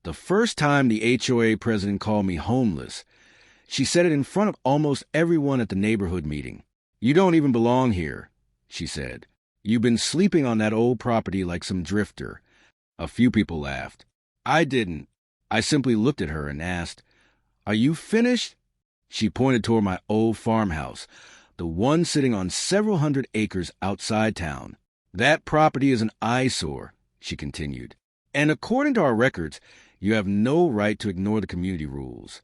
The first time the HOA president called me homeless, she said it in front of almost everyone at the neighborhood meeting. "You don't even belong here," she said. "You've been sleeping on that old property like some drifter." A few people laughed. I didn't. I simply looked at her and asked, "Are you finished?" She pointed toward my old farmhouse, the one sitting on several hundred acres outside town. "That property is an eyesore," she continued. "And according to our records, you have no right to ignore the community rules."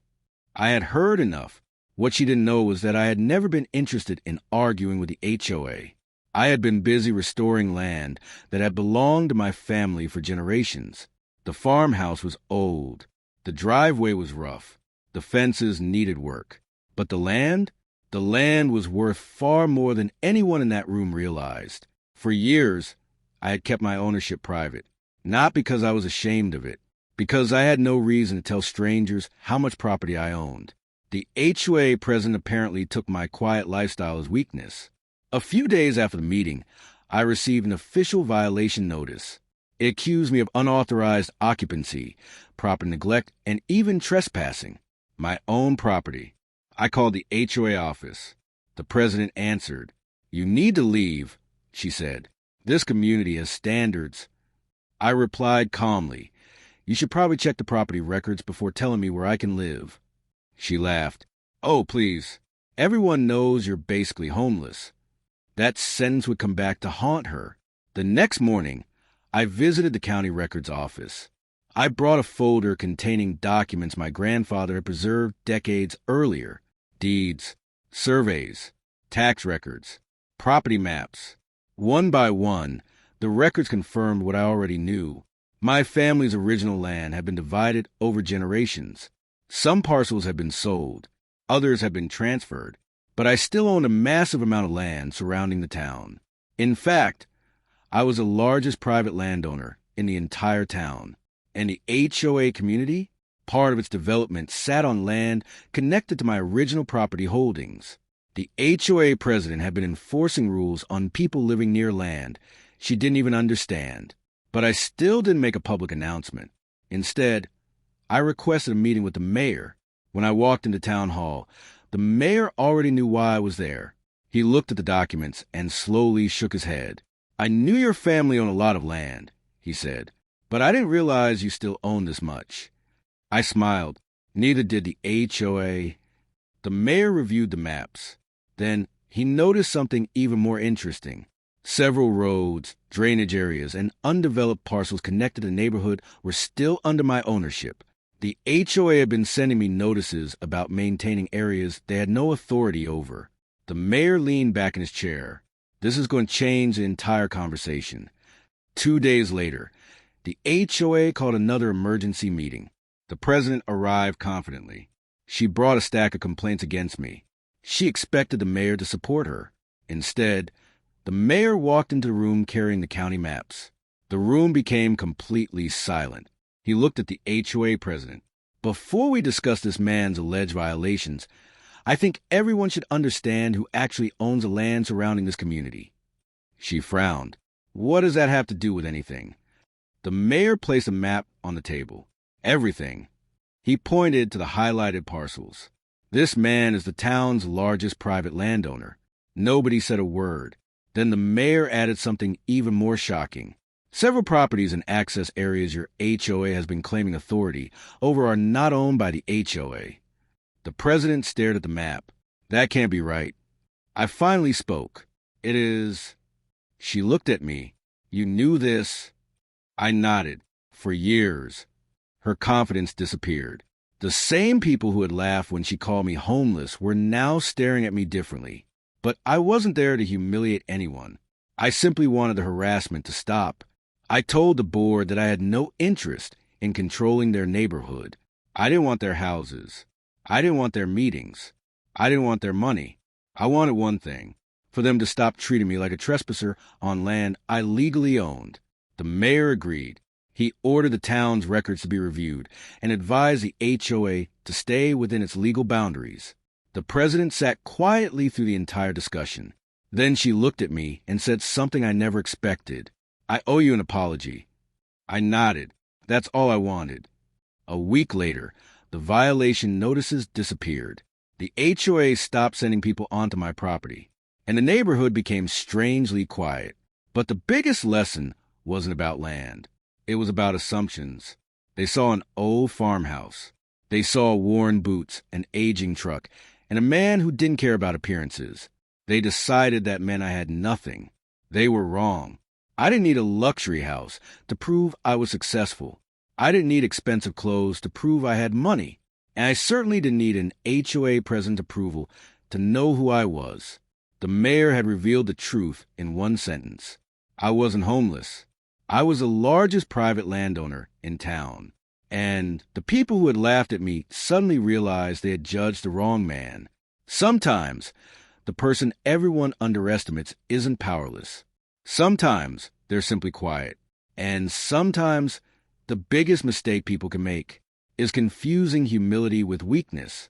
I had heard enough. What she didn't know was that I had never been interested in arguing with the HOA. I had been busy restoring land that had belonged to my family for generations. The farmhouse was old. The driveway was rough. The fences needed work. But the land? The land was worth far more than anyone in that room realized. For years, I had kept my ownership private, not because I was ashamed of it, because I had no reason to tell strangers how much property I owned. The HOA president apparently took my quiet lifestyle as weakness. A few days after the meeting, I received an official violation notice. It accused me of unauthorized occupancy, property neglect, and even trespassing. My own property. I called the HOA office. The president answered. "You need to leave," she said. "This community has standards." I replied calmly, "You should probably check the property records before telling me where I can live." She laughed. "Oh, please. Everyone knows you're basically homeless." That sentence would come back to haunt her. The next morning, I visited the county records office. I brought a folder containing documents my grandfather had preserved decades earlier: deeds, surveys, tax records, property maps. One by one, the records confirmed what I already knew. My family's original land had been divided over generations. Some parcels had been sold, others had been transferred, but I still owned a massive amount of land surrounding the town. In fact, I was the largest private landowner in the entire town, and the HOA community, part of its development, sat on land connected to my original property holdings. The HOA president had been enforcing rules on people living near land she didn't even understand. But I still didn't make a public announcement. Instead, I requested a meeting with the mayor. When I walked into town hall, the mayor already knew why I was there. He looked at the documents and slowly shook his head. "I knew your family owned a lot of land," he said, "but I didn't realize you still owned this much." I smiled. Neither did the HOA. The mayor reviewed the maps. Then he noticed something even more interesting. Several roads, drainage areas, and undeveloped parcels connected to the neighborhood were still under my ownership. The HOA had been sending me notices about maintaining areas they had no authority over. The mayor leaned back in his chair. This is going to change the entire conversation. 2 days later, the HOA called another emergency meeting. The president arrived confidently. She brought a stack of complaints against me. She expected the mayor to support her. Instead, the mayor walked into the room carrying the county maps. The room became completely silent. He looked at the HOA president. "Before we discuss this man's alleged violations, I think everyone should understand who actually owns the land surrounding this community." She frowned. "What does that have to do with anything?" The mayor placed a map on the table. "Everything." He pointed to the highlighted parcels. "This man is the town's largest private landowner." Nobody said a word. Then the mayor added something even more shocking. "Several properties and access areas your HOA has been claiming authority over are not owned by the HOA. The president stared at the map. "That can't be right." I finally spoke. "It is." She looked at me. "You knew this?" I nodded. "For years." Her confidence disappeared. The same people who had laughed when she called me homeless were now staring at me differently. But I wasn't there to humiliate anyone. I simply wanted the harassment to stop. I told the board that I had no interest in controlling their neighborhood. I didn't want their houses. I didn't want their meetings. I didn't want their money. I wanted one thing: for them to stop treating me like a trespasser on land I legally owned. The mayor agreed. He ordered the town's records to be reviewed and advised the HOA to stay within its legal boundaries. The president sat quietly through the entire discussion. Then she looked at me and said something I never expected. "I owe you an apology." I nodded. That's all I wanted. A week later, the violation notices disappeared. The HOA stopped sending people onto my property, and the neighborhood became strangely quiet. But the biggest lesson wasn't about land. It was about assumptions. They saw an old farmhouse. They saw worn boots, an aging truck, and a man who didn't care about appearances. They decided that meant I had nothing. They were wrong. I didn't need a luxury house to prove I was successful. I didn't need expensive clothes to prove I had money. And I certainly didn't need an HOA president's approval to know who I was. The mayor had revealed the truth in one sentence. I wasn't homeless. I was the largest private landowner in town. And the people who had laughed at me suddenly realized they had judged the wrong man. Sometimes, the person everyone underestimates isn't powerless. Sometimes, they're simply quiet. And sometimes, the biggest mistake people can make is confusing humility with weakness.